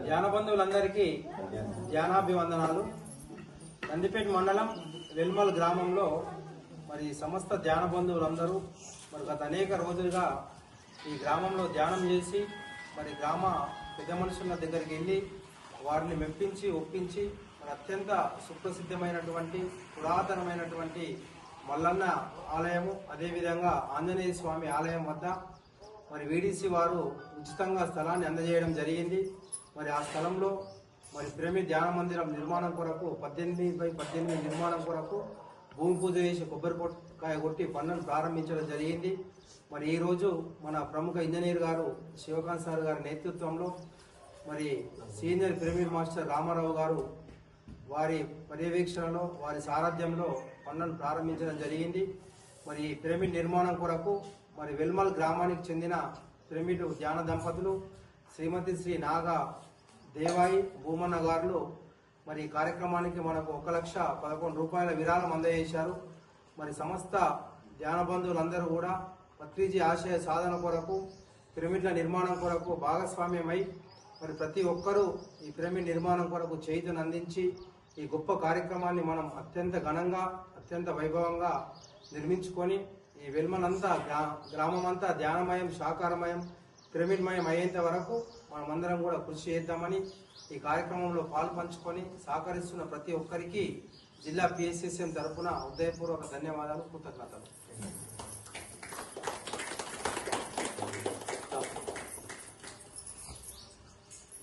ధ్యాన బంధువులందరికీ ధ్యానాభివందనాలు. నందిపేట మండలం వెల్మల్ గ్రామంలో మరి సమస్త ధ్యాన బంధువులందరూ మరి గత అనేక రోజులుగా ఈ గ్రామంలో ధ్యానం చేసి మరి గ్రామ పెద్ద మనుషుల దగ్గరికి వెళ్ళి వారిని మెప్పించి ఒప్పించి మరి అత్యంత సుప్రసిద్ధమైనటువంటి పురాతనమైనటువంటి మల్లన్న ఆలయము, అదేవిధంగా ఆంజనేయ స్వామి ఆలయం వద్ద మరి వీడీసీ వారు ఉచితంగా స్థలాన్ని అందజేయడం జరిగింది. మరి ఆ స్థలంలో మరి పిరమిడ్ ధ్యాన మందిరం నిర్మాణం కొరకు 18x18 నిర్మాణం కొరకు భూమి పూజ చేసి కొబ్బరికాయ కొట్టి పనులను ప్రారంభించడం జరిగింది. మరి ఈరోజు మన ప్రముఖ ఇంజనీర్ గారు శివకాంత్ సార్ గారి నేతృత్వంలో మరి సీనియర్ పిరమిడ్ మాస్టర్ రామారావు గారు వారి పర్యవేక్షణలో వారి సారథ్యంలో పనులను ప్రారంభించడం జరిగింది. మరి పిరమిడ్ నిర్మాణం కొరకు మరి వెల్మల్ గ్రామానికి చెందిన పిరమిడ్ ధ్యాన దంపతులు శ్రీమతి శ్రీ నాగా దేవాయి భూమన్న గారు మరి ఈ కార్యక్రమానికి మనకు 1,11,000 రూపాయల విరాళం అందజేశారు. మరి సమస్త ధ్యాన బంధువులందరూ కూడా పత్రిజీ ఆశయ సాధన కొరకు పిరమిడ్ల నిర్మాణం కొరకు భాగస్వామ్యమై మరి ప్రతి ఒక్కరూ ఈ పిరమిడ్ నిర్మాణం కొరకు చేయుతను అందించి ఈ గొప్ప కార్యక్రమాన్ని మనం అత్యంత ఘనంగా అత్యంత వైభవంగా నిర్మించుకొని ఈ వెల్మనంతా గ్రామం అంతా ధ్యానమయం సాకారమయం పిరమిడ్మయం అయ్యేంత వరకు మనమందరం కూడా కృషి చేద్దామని ఈ కార్యక్రమంలో పాల్పంచుకొని సహకరిస్తున్న ప్రతి ఒక్కరికి జిల్లా PSSM తరఫున హృదయపూర్వక ధన్యవాదాలు, కృతజ్ఞతలు.